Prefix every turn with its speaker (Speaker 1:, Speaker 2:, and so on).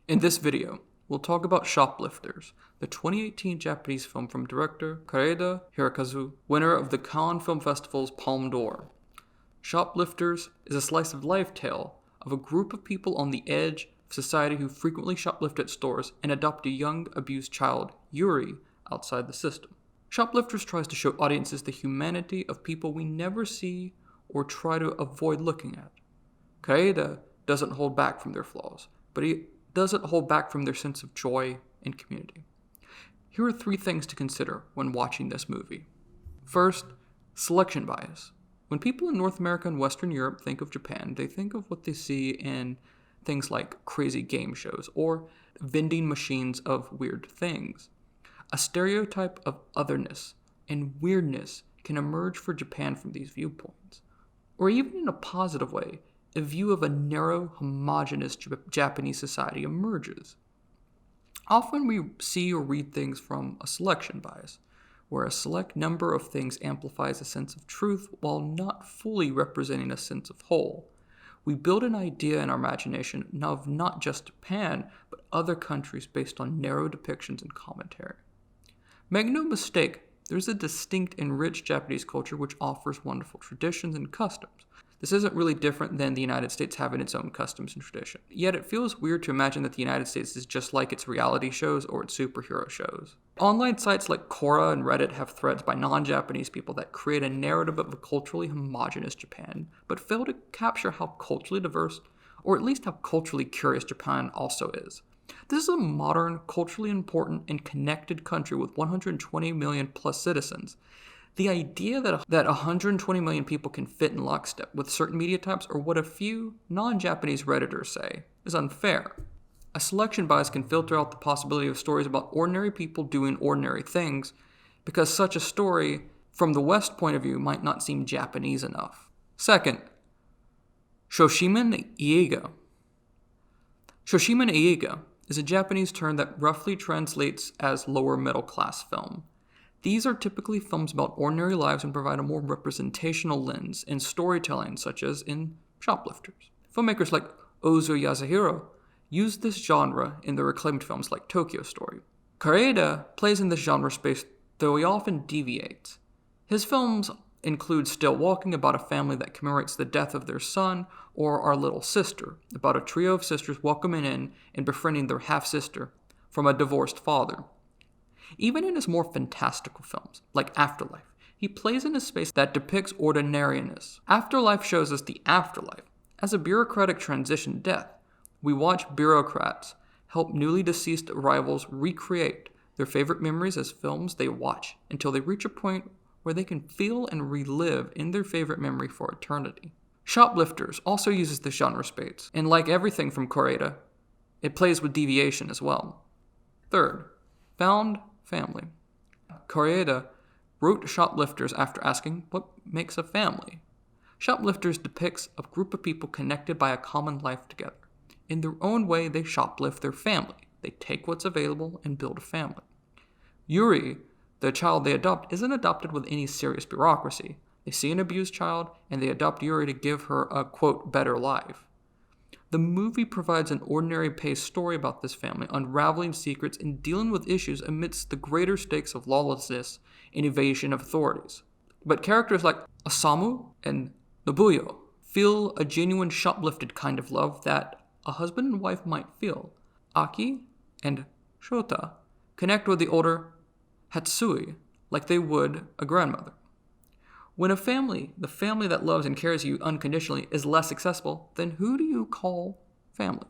Speaker 1: In this video, we'll talk about Shoplifters, the 2018 Japanese film from director Kore-eda Hirokazu, winner of the Cannes Film Festival's Palme d'Or. Shoplifters is a slice-of-life tale of a group of people on the edge of society who frequently shoplift at stores and adopt a young, abused child, Yuri, outside the system. Shoplifters tries to show audiences the humanity of people we never see or try to avoid looking at. Kore-eda doesn't hold back from their flaws, but he doesn't hold back from their sense of joy and community. Here are 3 things to consider when watching this movie. First, selection bias. When people in North America and Western Europe think of Japan, they think of what they see in things like crazy game shows or vending machines of weird things. A stereotype of otherness and weirdness can emerge for Japan from these viewpoints. Or even in a positive way, a view of a narrow, homogeneous Japanese society emerges. Often we see or read things from a selection bias, where a select number of things amplifies a sense of truth while not fully representing a sense of whole. We build an idea in our imagination of not just Japan, but other countries based on narrow depictions and commentary. Make no mistake, there's a distinct and rich Japanese culture which offers wonderful traditions and customs. This isn't really different than the United States having its own customs and tradition. Yet it feels weird to imagine that the United States is just like its reality shows or its superhero shows. Online sites like Quora and Reddit have threads by non-Japanese people that create a narrative of a culturally homogenous Japan, but fail to capture how culturally diverse, or at least how culturally curious Japan also is. This is a modern, culturally important, and connected country with 120 million plus citizens. The idea that 120 million people can fit in lockstep with certain media types, or what a few non-Japanese Redditors say, is unfair. A selection bias can filter out the possibility of stories about ordinary people doing ordinary things, because such a story, from the West point of view, might not seem Japanese enough. Second, Shoshimen Iega. Shoshimen Iega is a Japanese term that roughly translates as lower middle class film. These are typically films about ordinary lives and provide a more representational lens in storytelling, such as in Shoplifters. Filmmakers like Ozu Yasuhiro use this genre in their acclaimed films like Tokyo Story. Kore-eda plays in this genre space, though he often deviates. His films include Still Walking, about a family that commemorates the death of their son, or Our Little Sister, about a trio of sisters welcoming in and befriending their half-sister from a divorced father. Even in his more fantastical films, like Afterlife, he plays in a space that depicts ordinariness. Afterlife shows us the afterlife. As a bureaucratic transition to death, we watch bureaucrats help newly deceased rivals recreate their favorite memories as films they watch until they reach a point where they can feel and relive in their favorite memory for eternity. Shoplifters also uses the genre space, and like everything from Kore-eda, it plays with deviation as well. Third, found family. Kore-eda wrote Shoplifters after asking what makes a family. Shoplifters depicts a group of people connected by a common life together. In their own way, they shoplift their family. They take what's available and build a family. Yuri, the child they adopt, isn't adopted with any serious bureaucracy. They see an abused child and they adopt Yuri to give her a, quote, better life. The movie provides an ordinary-paced story about this family, unraveling secrets and dealing with issues amidst the greater stakes of lawlessness and evasion of authorities. But characters like Osamu and Nobuyo feel a genuine shoplifted kind of love that a husband and wife might feel. Aki and Shota connect with the older Hatsui like they would a grandmother. When a family, the family that loves and cares you unconditionally, is less accessible, then who do you call family?